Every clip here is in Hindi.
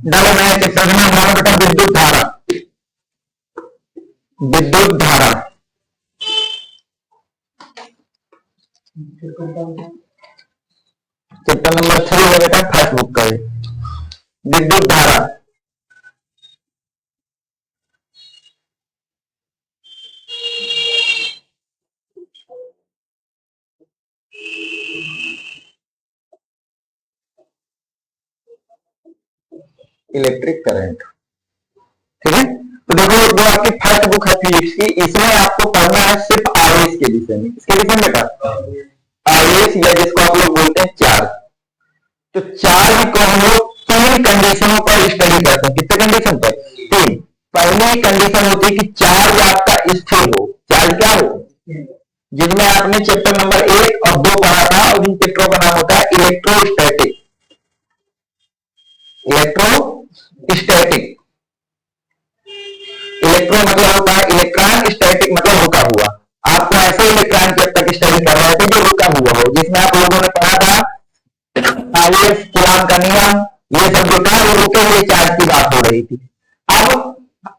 डालो नया चैप्टर में हमारा बेटा विद्युत धारा। विद्युत धारा चैप्टर नंबर 3 है बेटा, फर्स्ट बुक का है विद्युत धारा। इलेक्ट्रिक करंट, ठीक है। तो देखो जो आपकी फर्स्ट बुक है फिजिक्स की, इसमें आपको पढ़ना है सिर्फ आवेश के विषय में। इसके विषय में बेटा आवेश या जिसको आप लोग बोलते हैं चार्ज। तो चार्ज को हम लोग 3 कंडीशनों पर स्टडी करते हैं। कितने कंडीशन पर? 3। पहली कंडीशन होती है कि चार्ज आपका स्थिर हो। चार्ज क्या हो? जिसमें आपने चैप्टर नंबर 1 और 2 पढ़ा था, और इन चैप्टरों का नाम होता है इलेक्ट्रोस्टैटिक। इलेक्ट्रोस्टैटिक, इलेक्ट्रो मतलब होता है इलेक्ट्रॉन, स्टैटिक मतलब रुका हुआ। आपको ऐसे इलेक्ट्रॉन की अब तक स्टडी कर रहे थे जो रुका हुआ हो, जिसमें आप लोगों ने पढ़ा था आवेश, कूलॉम का नियम, ये सब जो था वो रुके हुए चार्ज की बात हो रही थी। अब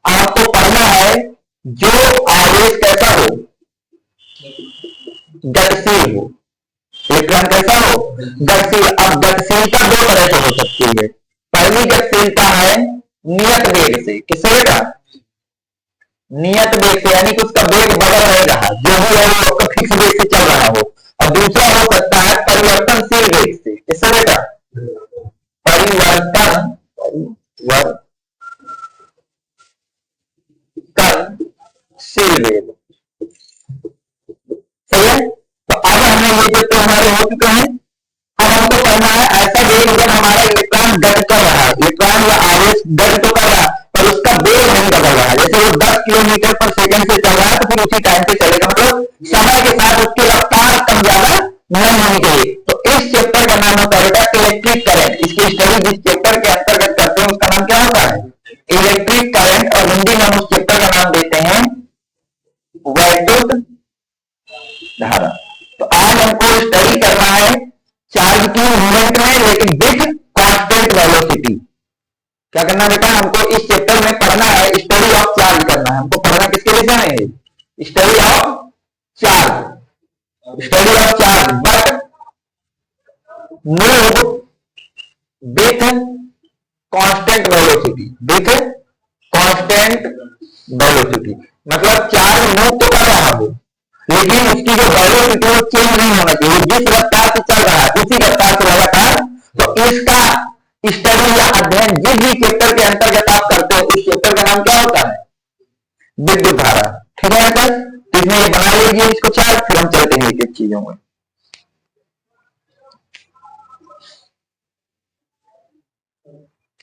आपको पढ़ना है जो आवेश कैसा हो? गतिशील हो। इलेक्ट्रॉन कैसा हो? गतिशील। अब गतिशीलता 2 तरह से हो सकती है। पहली गतिशीलता है नियत वेग से। किससे बेटा? नियत वेग से, यानी कि उसका वेग बदल नहीं रहा, जो भी है वो उसका फिक्स वेग से चल रहा हो। और दूसरा हो सकता है परिवर्तनशील वेग से। किससे बेटा? परिवर्तनशील वेग, सही है। तो अब हमें ये जो हमारे हो चुके हैं, अब हमको पढ़ना है ऐसा वेग जब हमारा इलेक्ट्रॉन गति कर रहा है, इलेक्ट्रॉन या आवेश गति तो कर रहा है पर उसका वेग नहीं बदल रहा है। जैसे वो 10 किलोमीटर पर सेकंड से चल रहा है तो फिर उसी टाइम पे चलेगा, मतलब समय के साथ उसकी रफ्तार कम ज्यादा नहीं होनी चाहिए। तो इस चैप्टर का नाम होता है इलेक्ट्रिक करंट। इसकी स्टडी जिस चैप्टर के अंतर्गत करते हैं उसका नाम क्या होता है? Electric current. और हिंदी में हम उस चैप्टर का नाम देते हैं वैद्युत धारा। तो आज हमको स्टडी करना है चार्ज की मूवमेंट में, लेकिन विद कांस्टेंट वेलोसिटी। क्या करना बेटा? हमको इस चैप्टर में पढ़ना है स्टडी ऑफ चार्ज करना है। हमको पढ़ना किसके विषय में है? Study of charge. Study of charge but move with constant velocity. With constant velocity मतलब चार्ज मूव तो कर रहा हो, लेकिन उसकी जो वेलोसिटी वो चेंज नहीं होना चाहिए। जिस रफ्तार से चल रहा है उसी रफ्तार से लगातार। तो इसका स्टडी या अध्ययन जिस भी चैप्टर के अंतर्गत आप करते हो, उस चैप्टर का नाम क्या होता है? विद्युत धारा। ठीक है सर? तो इसमें ये बना लीजिए इसको चार्ज, फिर हम चलते हैं एक चीजों में।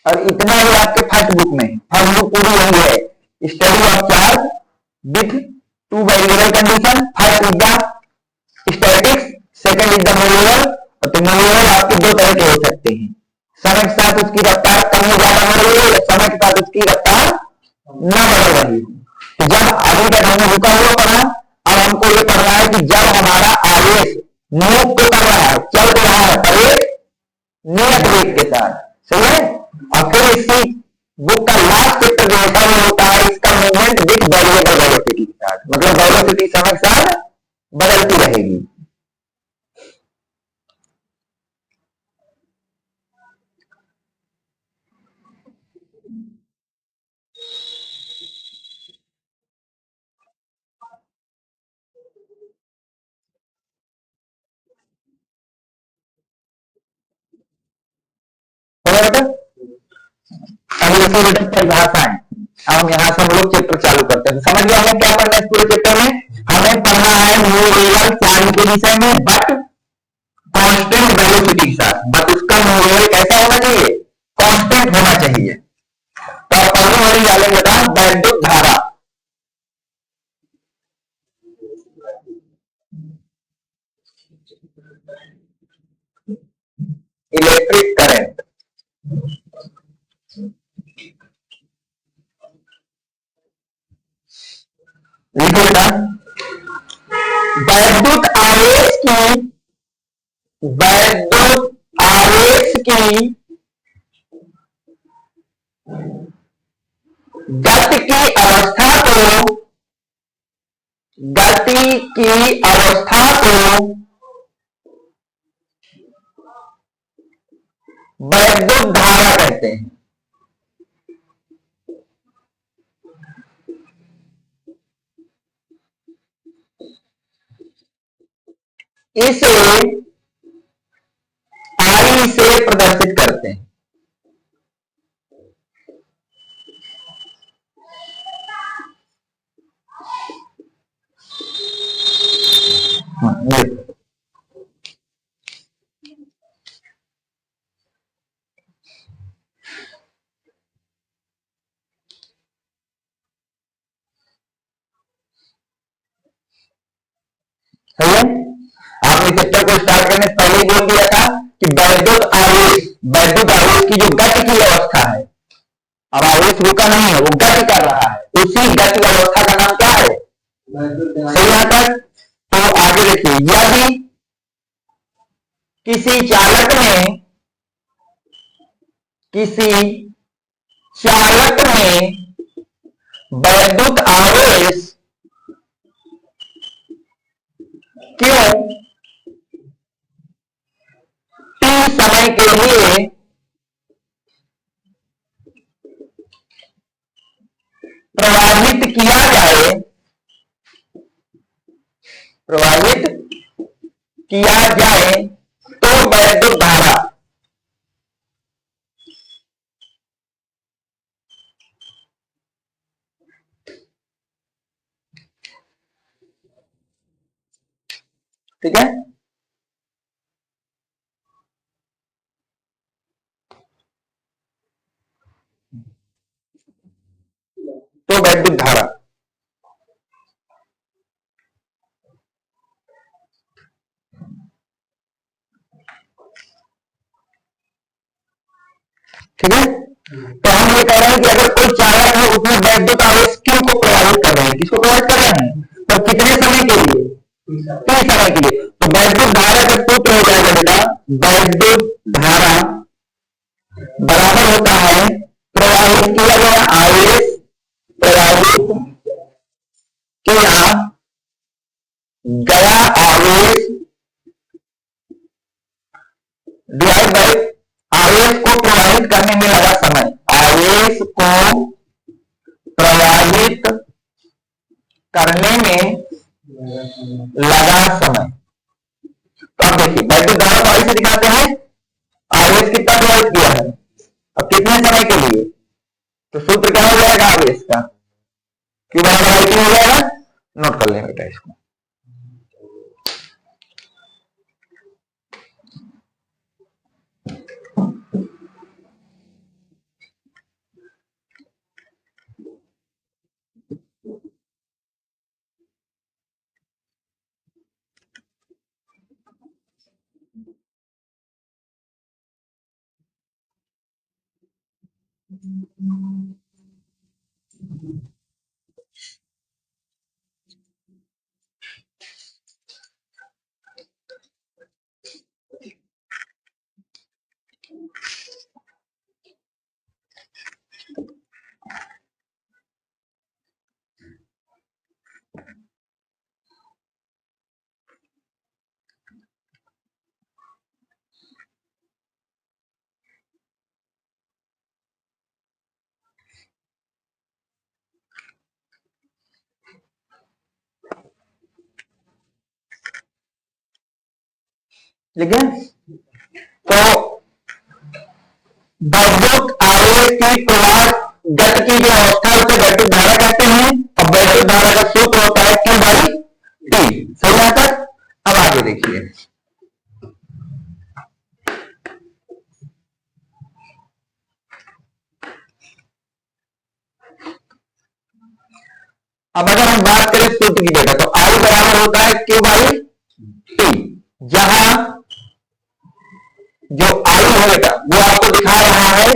और इतना ही आपके फर्स्ट बुक में, फर्स्ट बुक पूरी हुई है study of charge with 2 variable condition. First is the statics, second is the movable. तो मूवेबल आपके 2 तरह के हो सकते हैं, समय के साथ उसकी रफ्तार कम या ज्यादा हो रही है, या समय के साथ उसकी रफ्तार न बदल रही है। तो जब अभी तक हमने रुका हुआ पढ़ा, अब हमको ये पढ़ना है कि जब हमारा आवेश मूव तो कर रहा है, चल तो रहा है पर एक नियत वेग के साथ, सही है। और फिर इसकी बुक का लास्ट चैप्टर जो होता है वो होता है इसका मूवमेंट विद वेरिएबल वेलोसिटी के साथ, मतलब वेलोसिटी समय के साथ बदलती रहेगी। परिभाषाएं। हम यहाँ से हम लोग चैप्टर चालू करते हैं। समझ गए हमें क्या पढ़ना है इस पूरे चैप्टर में? हमें पढ़ना है मूवेबल चार्ज के विषय में बट कांस्टेंट वेलोसिटी के साथ। बट उसका मूवेबल कैसा होना चाहिए? कांस्टेंट होना चाहिए। तो पहले वाली वाले बता वैद्युत धारा। Electric current. लिखो बेटा, वैद्युत वैद्युत आवेश की गति की अवस्था को वैद्युत धारा कहते हैं। इसे आई से प्रदर्शित करते हैं। सही है। आपने चैप्टर को स्टार्ट करने से पहले बोल दिया था कि वैद्युत आवेश की जो गति की अवस्था है, अब आवेश रुका नहीं है, वो गति कर रहा है, उसी गति अवस्था का नाम क्या है? सही यहां तक। तो आगे देखिए, यदि किसी चालक में वैद्युत आवेश क्यों T समय के लिए प्रवाहित किया जाए तो वैद्युत धारा ठीक है। तो वैद्युत धारा ठीक है। तो हम ये कह रहे हैं कि अगर कोई चालक है उसमें वैद्युत आवेश क्यों को प्रभावित कर रहे हैं, किसको प्रभावित कर रहे हैं, तो कितने समय के लिए? T समय के लिए। तो वैद्युत धारा का सूत्र हो जाएगा बेटा, वैद्युत धारा बराबर होता है प्रवाहित किया गया आवेश, प्रवाहित किया गया आवेश डिवाइड बाय आवेश को प्रवाहित करने में लगा समय, आवेश को प्रवाहित करने में लगा समय। तो अब देखिए, वैद्युत धारा को ऐसे दिखाते हैं, आवेश कितना प्रवाहित किया है, अब कितने समय के लिए, तो सूत्र क्या हो जाएगा आवेश का, क्यों बराबर हो जाएगा, नोट कर लें बेटा इसको। ठीक है। तो वैद्युत आवेश की प्रवाह गति की जो अवस्था है उसे वैद्युत धारा कहते हैं, और वैद्युत धारा का सूत्र होता है Q बाई T। सही है तक। अब आगे देखिए, अब अगर हम बात करें सूत्र की बेटा, तो I बराबर होता है Q बाई T, जहां जो I है बेटा वो आपको दिखा रहा है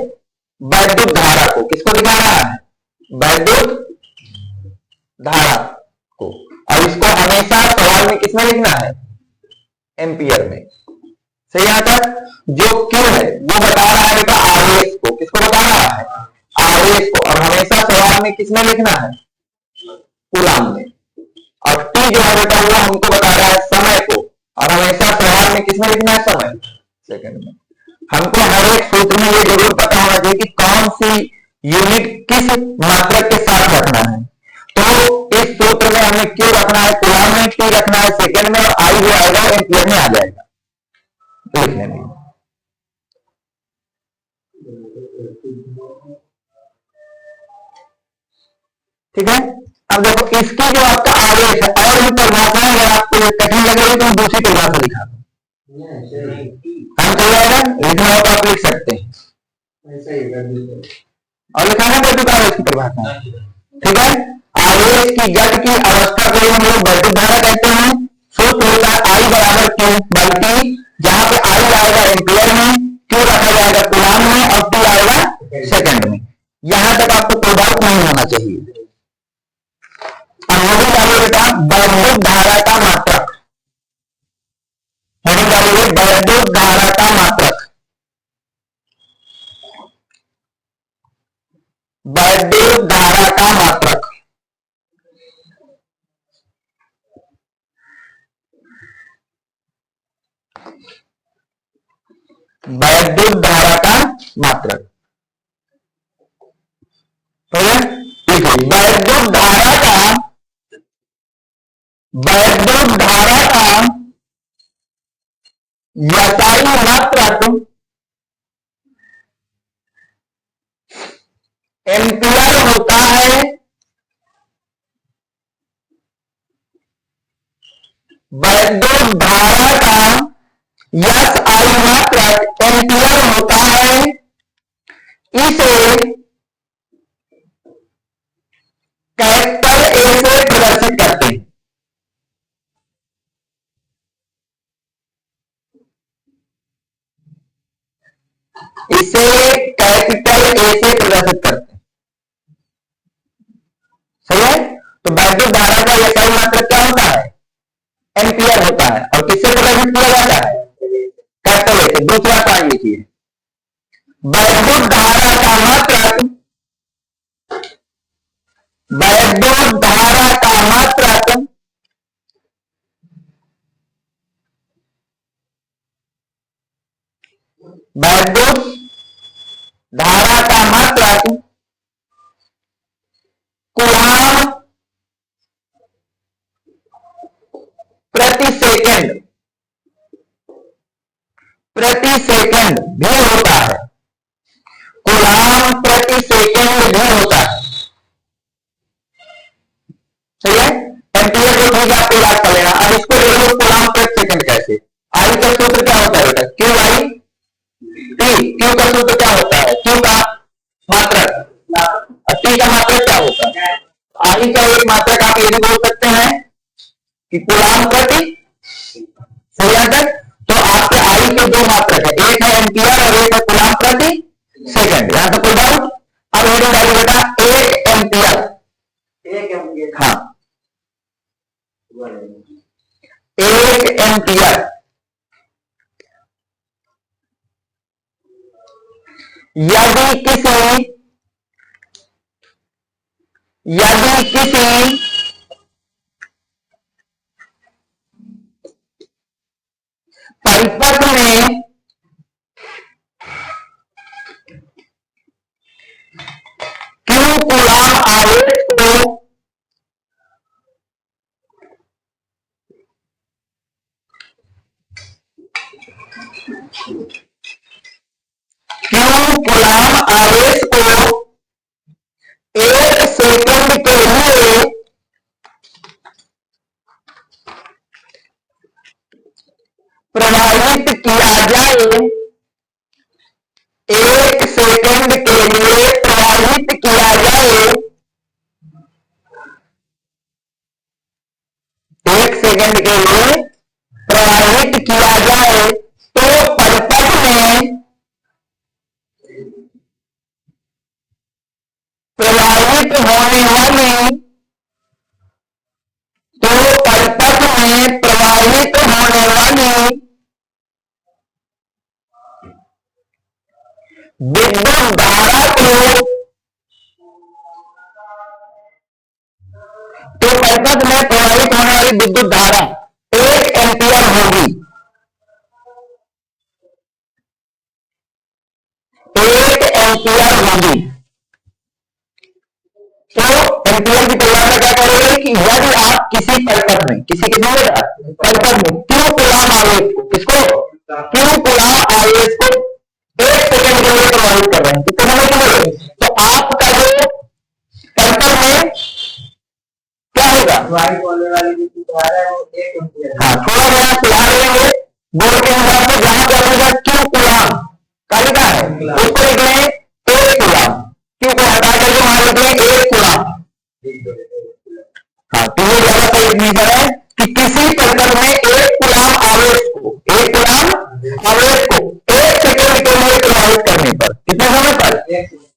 वैद्युत धारा को, किसको दिखा रहा है, वैद्युत धारा को। और इसको हमेशा सवाल में किसमें लिखना है, एम्पियर में। सही यहाँ तक। जो Q है वो बता रहा है बेटा आरएस को, किसको बता रहा है, आरएस को, और हमेशा सवाल में किसमें लिखना है, कूलाम में। और T जो है बेटा वो हमको बता रहा है समय को, और हमेशा सवाल में किसमें लिखना है, समय, सेकंड में। हमको हर एक सूत्र में ये जरूर पता होना चाहिए कि कौन सी यूनिट किस मात्रक के साथ रखना है। तो इस सूत्र में हमें Q रखना है कूलाम में, T रखना है सेकंड में, और I जो आएगा एम्पियर में आ जाएगा लिखने में। ठीक है। अब देखो इसकी जो आपका आरेख है और भी परिभाषाएं अगर आपको कठिन लग रही है तो हम दूसरी परिभाषा दिखा दो, हम चल जाएगा, लिखना हो तो आप लिख सकते हैं, और लिखाना पड़ चुका है इसकी परिभाषा। ठीक है। आवेश की गति की अवस्था को हम लोग वैद्युत धारा कहते हैं। सूत्र होता है I बराबर Q बाई T, जहां पे I आएगा एम्पियर में, Q रखा जाएगा कूलाम में, और T आएगा सेकंड में। यहां तक आपको कोई डाउट नहीं होना चाहिए। अब होने वाली बेटा वैद्युत धारा का मात्रक, होने वाली है वैद्युत धारा का मात्रक, वैद्युत धारा का मात्रक। वैद्युत धारा का मात्रक, तो वैद्युत धारा का, वैद्युत धारा का यसाई मात्रक एम्पियर होता है। वैद्युत धारा का यस आई मात्रक एम्पियर होता है। इसे कैपिटल ए से प्रदर्शित करते हैं। इसे कैपिटल ए से प्रदर्शित करते हैं। सही है। तो वैद्युत धारा का यसाई मात्रक क्या होता है, एम्पियर होता है, और किससे प्रदर्शित किया जाता है, कैपिटल ए से। दूसरा पॉइंट लिखिए, वैद्युत धारा का मात्रक, वैद्युत धारा का मात्रक वैद्युत धारा का मात्रक कूलाम प्रति सेकंड, प्रति सेकंड भी होता है। कूलाम प्रति सेकंड भी होता है। सही है। एम्पियर जो चीज आपको याद कर लेना। अब इसको ले लो कूलाम प्रति सेकंड कैसे। आई का सूत्र क्या होता है बेटा, क्यू आई टी। क्यू का सूत्र क्या होता है, क्यू का मात्रक, और टी का मात्रक क्या होता है, आई का एक मात्रक आप ये भी बोल सकते हैं कि कूलाम प्रति। सही है। तो आपके आई के दो मात्रक है, एक है एम्पियर और एक है कूलाम प्रति सेकंड। यहां पर कोई डाउट। अब हेडिंग डालिए बेटा, एक एम्पियर, एक एम्पियर, हाँ एक एम्पियर यदि किसी परिपथ में क्यू कूलाम आवेश को एक सेकंड के लिए प्रवाहित किया जाए, एक सेकंड के लिए प्रवाहित किया जाए, एक सेकंड के लिए प्रवाहित किया जाए, तो परिपथ में प्रवाहित होने वाली, तो परिपथ में विद्युत धारा को तो परिपथ में प्रवाहित होने वाली विद्युत धारा 1 एम्पियर होगी। 1 एम्पियर होगी। तो एम्पियर की परिभाषा क्या करेगी कि यदि आप किसी परिपथ में परिपथ में क्यू कूलम आवेश को क्यू कूलम आवेश को 1 सेकंड के लिए प्रभावित कर रहे हैं कितने समय के लिए, तो आपका जो परिपथ में क्या होगा, हाँ थोड़ा जरा सुधार लेंगे बोर्ड के हिसाब से, जहां क्या होगा क्यू कूलम का लिखा है उसको लिख रहे हैं 1 कूलम, क्यू को हटा करके मान लिख रहे हैं 1 कूलम। हाँ तो ये ज्यादा सही नहीं है कि किसी परिपथ में 1 कूलम आवेश को 1 सेकंड के लिए प्रभावित करने पर, कितने समय पर,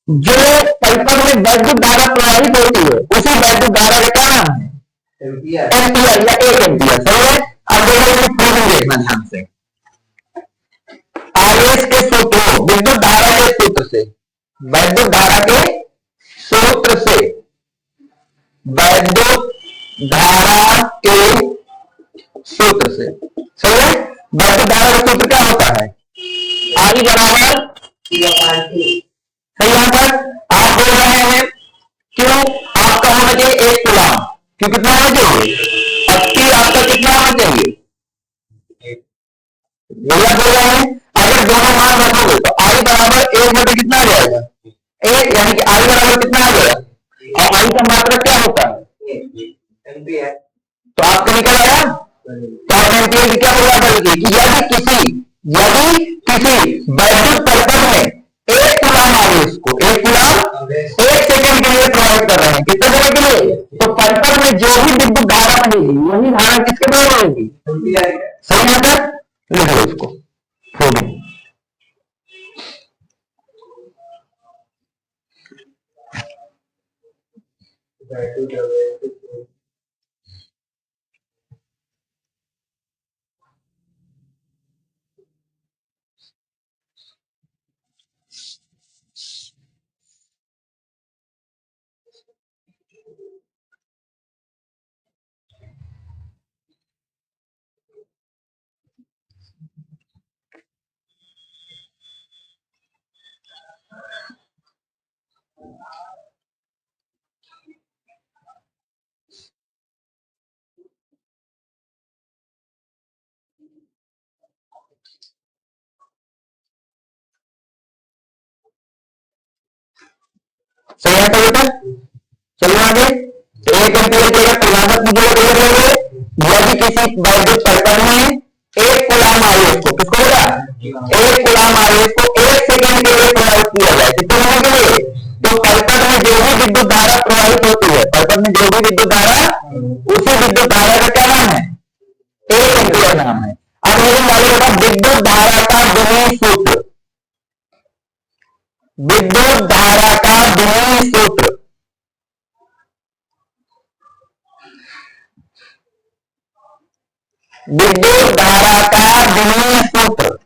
जो परिपथ में वैद्युत धारा प्रवाहित होती है उसी वैद्युत धारा का क्या नाम है, एम्पियर या 1 एम्पियर। सही है। अब देखो इसमें प्रूफ देखना ध्यान से, आवेश के सूत्रों, विद्युत धारा के सूत्र से, वैद्युत धारा के सूत्र से, वैद्युत धारा के सूत्र से, सही है। वैद्युत धारा का सूत्र क्या होता है, आई बराबर, सही यहां पर आप बोल रहे हैं क्यों आपका होना चाहिए 1 कूलम, क्यों कितना होना चाहिए, 80 आपका कितना होना चाहिए, यही बोल रहे हैं। अगर दोनों मान रखोगे तो आई बराबर 1 बटे कितना आ जाएगा 1, यानी कि आई बराबर कितना आ जाएगा, और आई का मात्रा क्या होता है एम्पियर, तो आपको निकल आया। तो आप एम्पियर की क्या परिभाषा लिखिए कि यदि किसी वैद्युत परिपथ में 1 कूलम आवेश को 1 कूलम 1 सेकंड के लिए प्रभावित कर रहे हैं, कितने समय के लिए, तो परिपथ में जो भी विद्युत धारा बनेगी वही धारा किसके बराबर होगी, सही है सर। लिखो इसको फोटो, सही है बेटा। चलिए आगे, 1 एम्पियर की अगर परिभाषा मुझे यदि किसी वैद्युत परिपथ में 1 कूलम आवेश को, किसको बोला 1 कूलम आवेश को 1 सेकंड के लिए प्रभावित किया जाए, कितने समय के लिए, तो परिपथ में जो भी विद्युत धारा प्रवाहित होती है, परिपथ में जो भी विद्युत धारा, उसी विद्युत धारा का क्या नाम है, 1 एम्पियर नाम है। अब मुझे मालूम होगा विद्युत धारा का विनिमय सूत्र, विद्युत धारा का विनिमय सूत्र, विद्युत धारा का विनिमय सूत्र,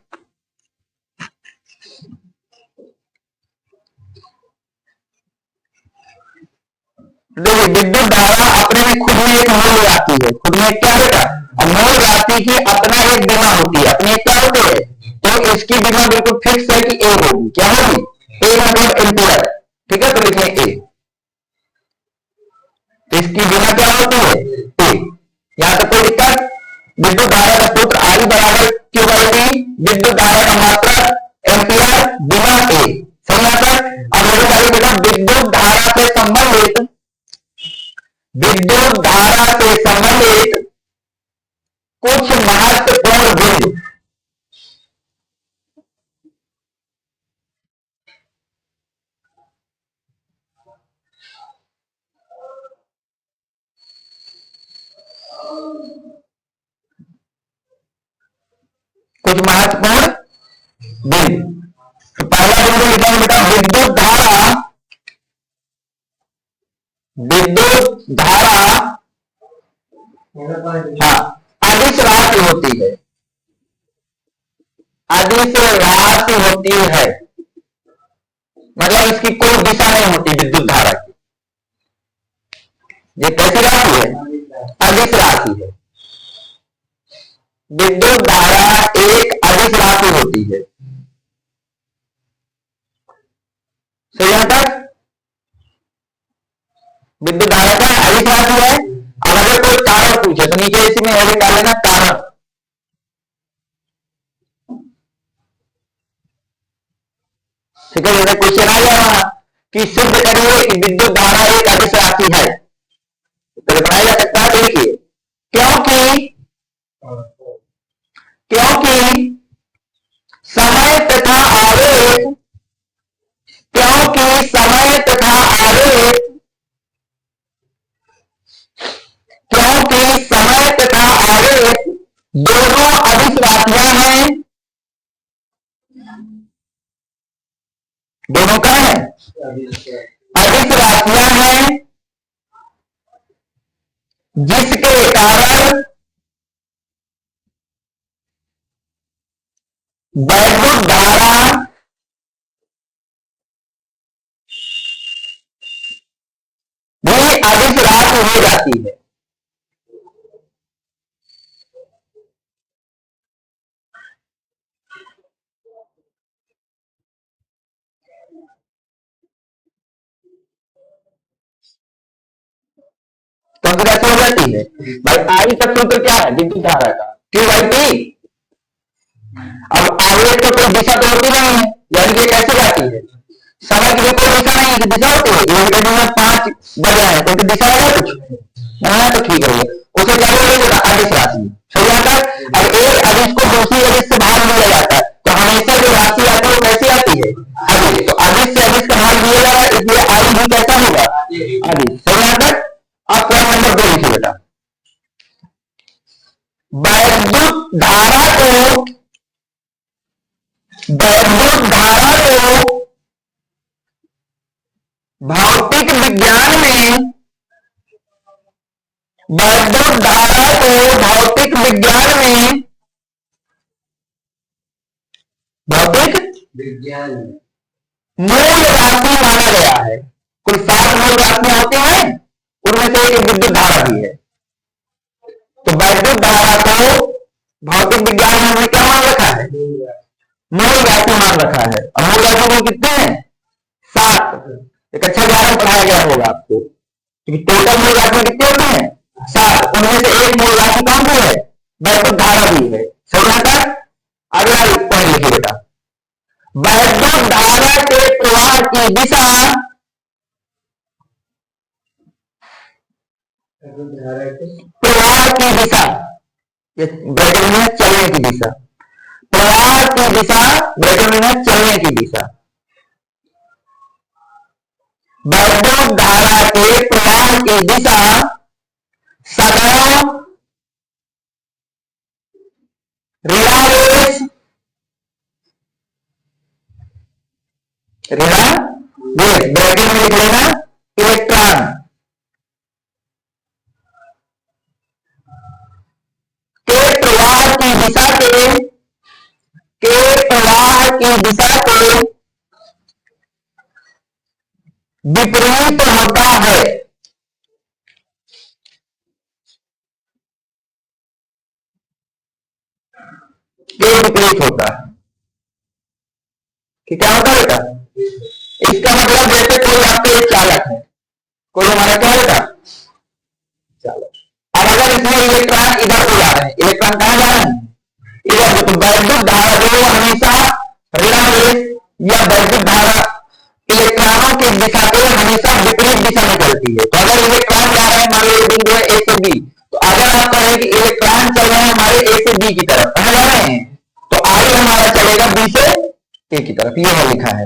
देखिए विद्युत धारा अपने में खुद में एक मूल राशि है, खुद में क्या बेटा, मूल राशि की अपना एक बीमा होती है, अपनी एक क्या होती है, तो इसकी बीमा बिल्कुल फिक्स है कि ए होगी, क्या होगी, ए मतलब एम्पियर, ठीक है। तो लिखें ए, इसकी बीमा क्या होती है ए, यहां तक कोई दिक्कत। विद्युत धारा का सूत्र आई बराबर क्यू बाई टी, विद्युत धारा का मात्रा एम्पियर बीमा ए, सही आता है। अब मेरे भाई बेटा विद्युत धारा से संबंधित, विद्युत धारा से संबंधित कुछ महत्वपूर्ण बिंदु, कुछ महत्वपूर्ण बिंदु। तो पहला बिंदु लिखेंगे बेटा विद्युत धारा, विद्युत धारा हाँ अदिश राशि होती है, अदिश राशि होती है, मतलब इसकी कोई दिशा नहीं होती विद्युत धारा की। ये कैसी राशि है? अदिश राशि है। विद्युत धारा एक अदिश राशि होती है। सही है तक? विद्युत धारा का अदिश राशि है। अब अगर कोई कारण पूछे तो नीचे इसमें हेडिंग डाल लेना कारण। ठीक है, जैसे क्वेश्चन आ गया वहां कि सिद्ध करिए कि विद्युत धारा एक अदिश राशि है, तो बनाया जा सकता है। देखिए, क्योंकि समय तथा आवेश, क्योंकि समय तथा आवेश, क्योंकि समय तथा आवेश दोनों अदिश राशियां हैं। दोनों का है अदिश राशियां हैं, जिसके कारण वैद्युत धारा भी अदिश राशि हो जाती है। क्योंकि कैसे हो जाती है भाई? आई का सूत्र क्या है विद्युत धारा का? Q by T. अब आवेश तो कोई दिशा तो होती नहीं है, यानी कि कैसे जाती है? समय की कोई दिशा नहीं है, दिशा होती है। 5 बजे है तो दिशा है कुछ नहीं, तो ठीक है, उसे क्या बोलेगा? अदिश राशि। सही आता है। अब एक अदिश को दूसरी अदिश से भाग दिया जाता है, तो हमेशा जो राशि आती है वो कैसी आती है? अदिश। तो अदिश से अदिश का भाग दिया जा रहा है, इसलिए आई भी कैसा होगा? अदिश। सही आता है। अब पॉइंट नंबर 2 लिखिए बेटा। वैद्युत धारा को भौतिक विज्ञान में, वैद्युत धारा को भौतिक विज्ञान में, भौतिक विज्ञान मूल राशि माना गया है। कुल 7 मूल राशियां होती हैं, उनमें से एक विद्युत धारा भी है। तो वैद्युत धारा को भौतिक विज्ञान में हमने क्या मान रखा है? मूल राशि मान रखा है। और मूल राशि को कितने हैं? 7। एक अच्छा उदाहरण पढ़ाया गया होगा आपको, क्योंकि टोटल मूल राशि कितने होते हैं? 7। उनमें से एक मूल राशि कौन सी है? वैद्युत धारा भी है। सही आता है। अगला पॉइंट लिखिए बेटा। वैद्युत धारा के प्रवाह की दिशा, प्रवाह की दिशा, ये ब्रैकेट में चलने की दिशा, प्रवाह की दिशा, ब्रैकेट में चलने की दिशा। वैद्युत धारा के प्रवाह की दिशा सदैव ऋणावेश, ब्रैकेट में लिख लेना इलेक्ट्रॉन के प्रवाह की दिशा के प्रवाह की दिशा के विपरीत होता है। के विपरीत होता है कि क्या होता है बेटा? इसका मतलब जैसे कोई आपके एक चालक है, कोई हमारा क्या बेटा? चालक। अब अगर इसमें इलेक्ट्रॉन इधर को जा रहे हैं, इलेक्ट्रॉन कहां जा रहे हैं? इधर। तो वैद्युत धारा जो हमेशा ऋणावेश या वैद्युत धारा इलेक्ट्रॉनों की दिशा को हमेशा विपरीत दिशा में चलती है। तो अगर इलेक्ट्रॉन जा रहे हैं मान लो बिंदु है ए से बी, तो अगर आप कहें कि इलेक्ट्रॉन चल रहे हैं हमारे ए से बी की तरफ, कहां जा रहे हैं? तो आई हमारा चलेगा बी से ए की तरफ। ये है लिखा है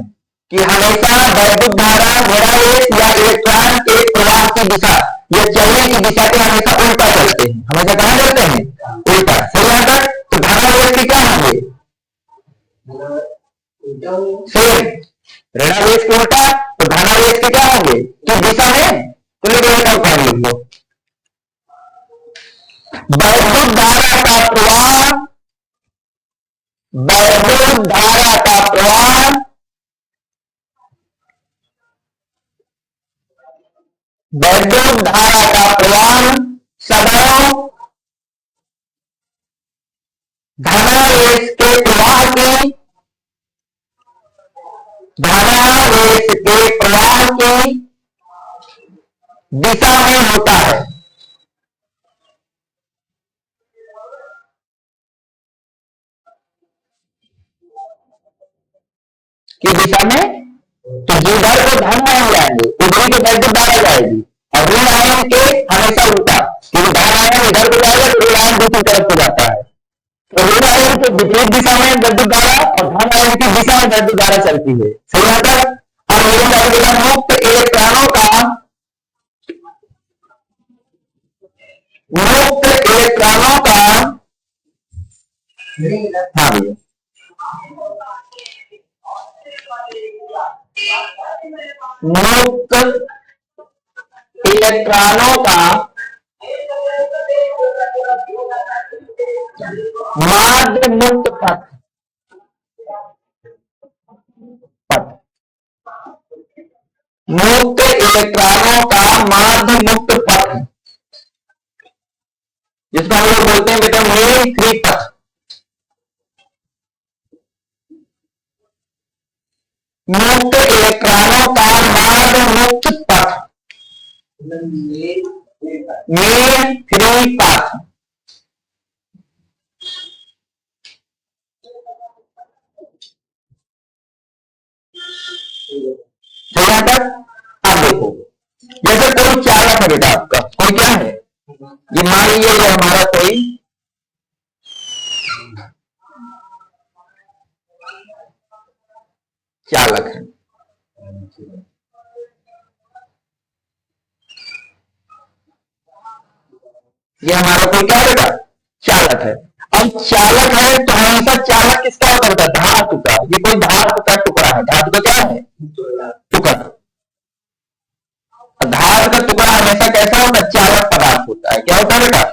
कि हमेशा वैद्युत धारा ऋणावेश या इलेक्ट्रॉन के प्रवाह की दिशा या चलने की दिशा के हमेशा उल्टा चलते हैं। हमेशा कहां चलते हैं? उल्टा। सही आता। तो धनावेश की क्या होंगे? सेम। ऋणावेश के उल्टा, तो धनावेश के क्या होंगे? किस दिशा में? तो लिख लो वैद्युत धारा का प्रवाह, वैद्युत धारा का प्रवाह वैद्युत धारा का प्रयाण सदैव धनावेश के प्रवाह की दिशा में होता है। की दिशा में, तो जिधर को धन आयन जाएंगे उधर की वैद्युत धारा जाएगी, और ऋण आयन के हमेशा उल्टा, क्योंकि धन आयन इधर को जाएगा तो ऋण आयन दूसरी तरफ को जाता है। तो ऋण आयन के विपरीत दिशा में वैद्युत धारा और धन आयन की दिशा में वैद्युत धारा चलती है। सही है सर। अब मुक्त इलेक्ट्रॉनों का मुक्त इलेक्ट्रॉनों का हाँ भैया मुक्त इलेक्ट्रॉनों का माध्य मुक्त पथ मुक्त इलेक्ट्रॉनों का माध्य मुक्त पथ, जिसको हम लोग बोलते हैं बेटा मेल फ्री पथ। मुक्त इलेक्ट्रॉनों का माध्य मुक्त पथ, मेल फ्री पथ। यहाँ पर आप देखो, जैसे कोई चालक है बेटा, आपका कोई क्या है, ये मान लीजिए ये हमारा कोई चालक है, ये हमारा कोई क्या बेटा चालक है। अब चालक है तो हमेशा चालक किसका होता है, धातु का। ये कोई धातु का टुकड़ा है, धातु का क्या है टुकड़ा। धातु का टुकड़ा हमेशा कैसा होता है, चालक पदार्थ होता है। क्या होता है बेटा,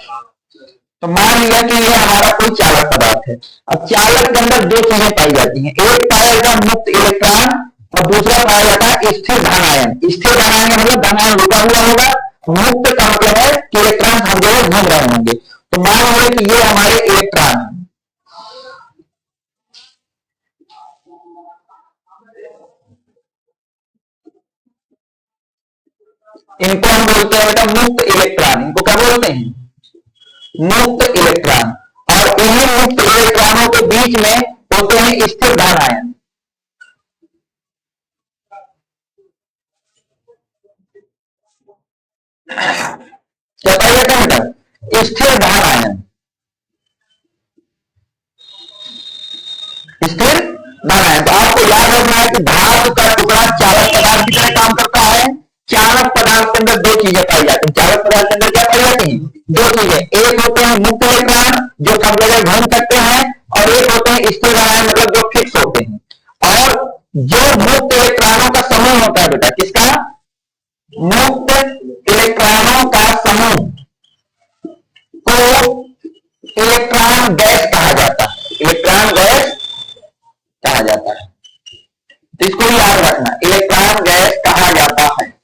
तो मान लिया कि ये हमारा कोई चालक पदार्थ है। अब चालक के अंदर दो चीजें पाई जाती हैं, एक पाया जाता है मुक्त इलेक्ट्रॉन और दूसरा पाया जाता है स्थिर धन आयन। स्थिर धन आयन मतलब धन आयन रुका हुआ होगा, मुक्त का मतलब है कि इलेक्ट्रॉन हर जगह घूम रहे होंगे। तो मान लीजिए कि ये हमारे इलेक्ट्रॉन है, इनको हम बोलते हैं बेटा मुक्त इलेक्ट्रॉन। इनको क्या बोलते हैं, मुक्त इलेक्ट्रॉन। और इन्हीं मुक्त इलेक्ट्रॉनों के बीच में होते हैं स्थिर धन आयन। क्या कहा जाता है बेटा, स्थिर धन आयन। स्थिर धन आयन, तो आपको याद रखना है कि धातु का टुकड़ा चालक पदार्थ की तरह काम करता है। चालक पदार्थ के अंदर दो चीजें पाई जाती हैं। चालक पदार्थ के अंदर क्या पाई जाती हैं, दो चीजें। एक होते हैं मुक्त इलेक्ट्रॉन जो सब जगह घूम सकते हैं, और एक होते हैं स्थिर धन आयन मतलब जो फिक्स होते हैं। और जो मुक्त इलेक्ट्रॉनों का समूह होता है बेटा, किसका, मुक्त इलेक्ट्रॉनों का समूह को इलेक्ट्रॉन गैस कहा जाता है। इलेक्ट्रॉन गैस कहा जाता है, तो इसको याद रखना, इलेक्ट्रॉन गैस कहा जाता है।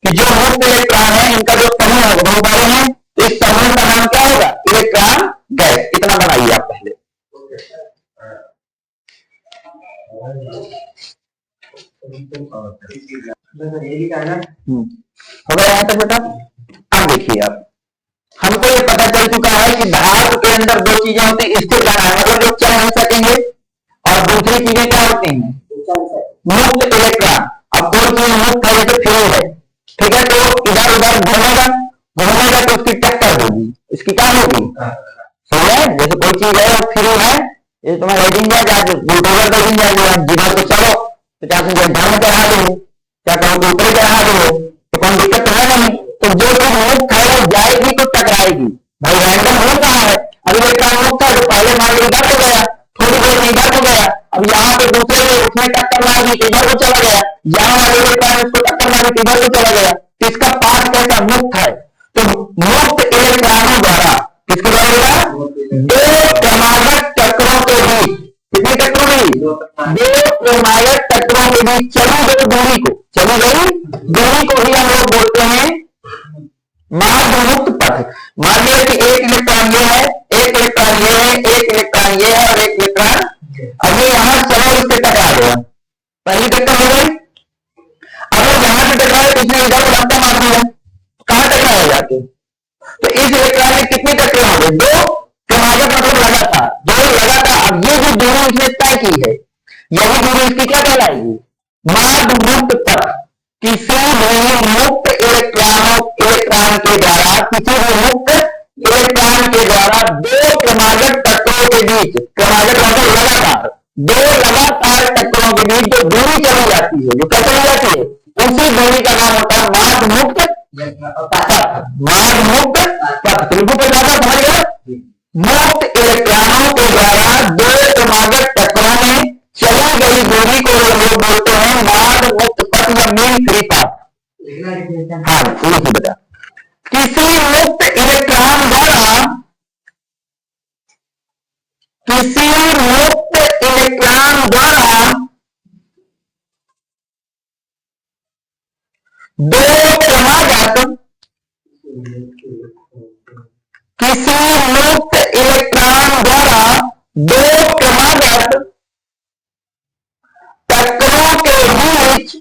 कि जो मुक्त इलेक्ट्रॉन है इनका जो समूह है वो बड़े हैं, तो इस समूह का नाम क्या होगा, इलेक्ट्रॉन गैस। इतना बनाइए आप पहले। होगा यहाँ तक बेटा। अब देखिए, अब हमको ये पता चल चुका है कि धातु के अंदर दो चीजें होती हैं, स्थिर धन आयन मतलब जो चल नहीं सकेंगे, और दूसरी चीजें क्या होती हैं, मुक्त इलेक्ट्रॉन। अब कोई चीज मुक्त है जैसे फ्री है, ठीक है, तो इधर उधर घूमेगा तो उसकी टक्कर होगी, इसकी क्या होगी, सही है। जैसे कोई चीज है और फ्री है, ये तुम्हारा रेटिंग है, बुलडोजर रेटिंग है, जिधर को चलो तो क्या तुम धन चढ़ा दो, क्या कहो तो ऊपर चढ़ा दो, तो कोई दिक्कत तो है नहीं। तो जो चीज मुक्त है वो जाएगी तो टकराएगी। भाई रैंडम हो कहा है, अभी इलेक्ट्रॉन मुक्त है तो पहले मान लो इधर को गया, थोड़ी देर में इधर को गया, अब यहाँ पे दूसरे उसमें टक्कर मारी इधर को चला गया, यहाँ वाले इलेक्ट्रॉन उसको टक्कर मारी इधर को चला गया। तो इसका पाथ कैसा, मुक्त है। तो मुक्त इलेक्ट्रॉनों द्वारा किसके द्वारा, दो क्रमागत चक्रों के बीच, कितने चक्रों में, दो क्रमागत चक्रों के बीच चली गई दूरी को ही हम लोग बोलते हैं मार्ग मुक्त पथ। मान लिया कि एक इलेक्ट्रॉन ये है, एक इलेक्ट्रॉन ये है, एक इलेक्ट्रॉन ये है और एक इलेक्ट्रॉन अब ये यहां चलो इससे टकरा गया, पहली टक्कर हो गई। अब यहां से टकराए तो इसने इधर रास्ता मार दिया, कहां टकराया जाके, तो इस इलेक्ट्रॉन में कितनी टक्कर हो गई, दो। क्रमागत मतलब लगातार, दो लगातार। अब ये जो दूरी इसने तय की है, यही दूरी इसकी क्या कहलाएगी, मार्ग मुक्त पथ। किसी भी मुक्त इलेक्ट्रॉन के द्वारा, किसी भी मुक्त इलेक्ट्रॉन के द्वारा दो क्रमागत तत्वों के बीच, क्रमागत मतलब लगातार, दो लगातार तत्वों के बीच जो दूरी चली जाती है, जो चली जाती है, उसी दूरी का नाम होता है मार्ग मुक्त पथ। मार्ग मुक्त पथ बिल्कुल समझ गए। मुक्त इलेक्ट्रॉनों के द्वारा दो क्रमागत तत्वों में चली गई दूरी को लोग बोलते हैं मार्ग मुक्त पथ या मीन फ्री पाथ। हाँ लिखिए बेटा, किसी मुक्त इलेक्ट्रॉन द्वारा, किसी मुक्त इलेक्ट्रॉन द्वारा दो क्रमागत, किसी मुक्त इलेक्ट्रॉन द्वारा दो क्रमागत तत्वों के बीच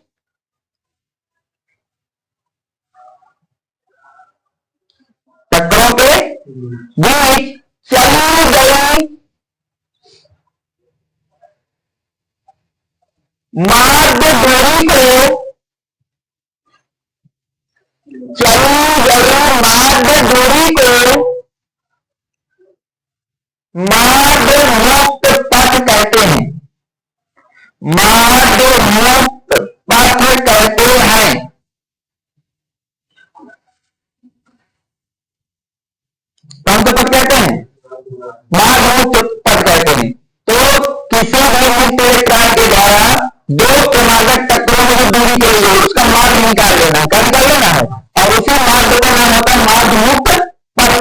चली गई मार्ग दूरी को, चली गई मार्ग दूरी को मार्ग मुक्त पथ कहते हैं, मार्ग मुक्त पथ कहते हैं। कौन सा पथ कहते हैं, मार्ग मुक्त पथ कहते हैं। तो किसी भी मुक्त इलेक्ट्रॉन के द्वारा दो क्रमागत तत्वों में जो दूरी चली गई उसका मार्ग निकाल लेना है, क्या निकाल लेना है, और उसी मार्ग का नाम होता है मार्ग मुक्त पथ।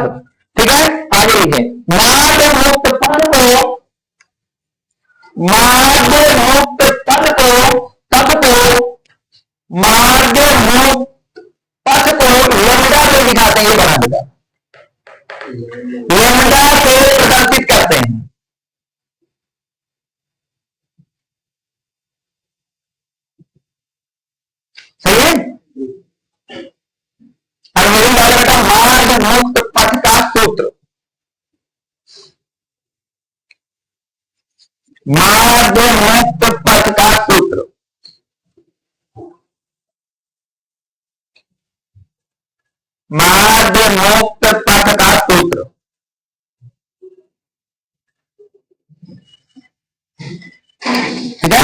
ठीक है, आगे लिखे, मार्ग मुक्त पथ को, मार्ग मुक्त पथ को मार्ग मुक्त पथ को लैम्डा से दिखाते हैं, ये बना देगा, लैम्डा से प्रदर्शित करते हैं। सही है। और मेरी बात का मार्ग मुक्त पथ का सूत्र, मार्ग मुक्त पथ का सूत्र, मार्ग मुक्त पथ का सूत्र, ठीक है।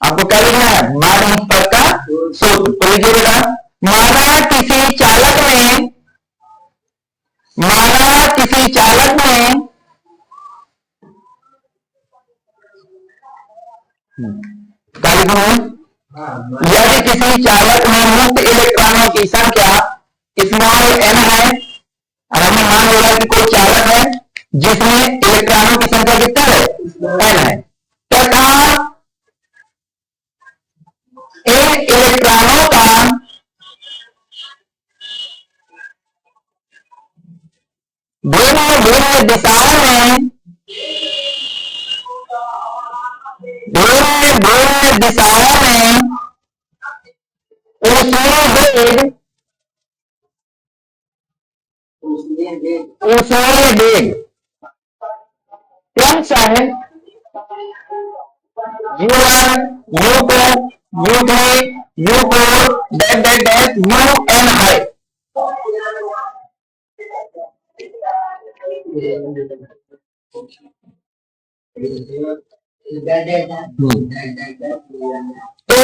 आपको क्या लिखना है, मार्ग मुक्त पथ का सूत्र। तो लीजिएगा, माना किसी चालक ने, माना किसी चालक ने यदि किसी चालक में मुक्त इलेक्ट्रॉनों की संख्या स्मॉल n है, और हमने मान लिया कि कोई चालक है जिसमें इलेक्ट्रॉनों की संख्या कितना है, n है, तथा इन इलेक्ट्रॉनों का भिन्न भिन्न दिशाओं में, भिन्न भिन्न दिशाओं में ऊष्मीय वेग क्रमशः U1, U2, U3, U4 UN है। तो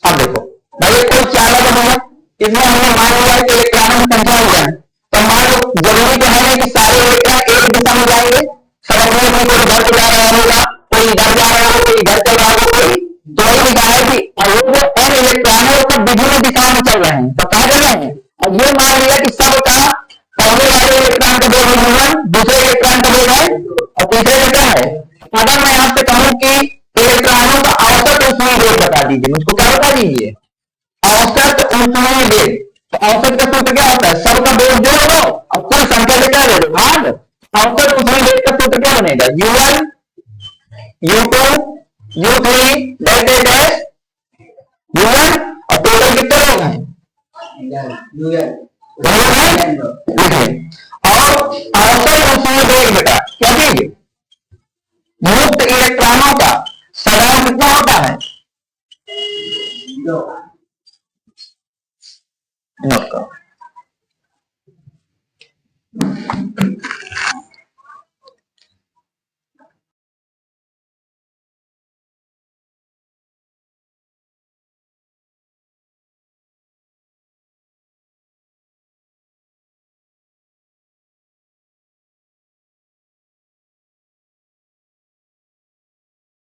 अब देखो भाई, कोई चालक है, इसमें हमने मान लिया कि इलेक्ट्रॉनों की संख्या हो जाए, तो मान लो जरूरी तो है कि सारे इलेक्ट्रॉन एक दिशा में जाएंगे, सब अपने अपने कोई घर को जा रहा होगा, कोई इधर जा रहा होगा, कोई इधर चल रहा होगा, कोई तो वही लिखा है कि वो जो n इलेक्ट्रॉन है वो विभिन्न दिशाओं में चल रहे हैं, तो कहा चल रहे हैं। और ये मान लिया कि सबका पहले वाले इलेक्ट्रॉन का वेग है, दूसरे इलेक्ट्रॉन का वेग है और तीसरे का क्या है। अगर मैं आपसे कहूं कि इलेक्ट्रॉनों का औसत ऊष्मीय वेग बता दीजिए, मुझको क्या बता दीजिए, औसत ऊष्मीय वेग, तो औसत का सूत्र क्या होता है, सबका बेस जोड़ दो और कुल संख्या से क्या दे दो भाग, औसत उसमें बेस का सूत्र क्या बनेगा, U1 U2 U3 dash dash dash U1 और टोटल कितने लोग हैं, और औसत उसमें देख बेटा क्या चीज, मुक्त इलेक्ट्रॉनों का सगाम कितना होता है,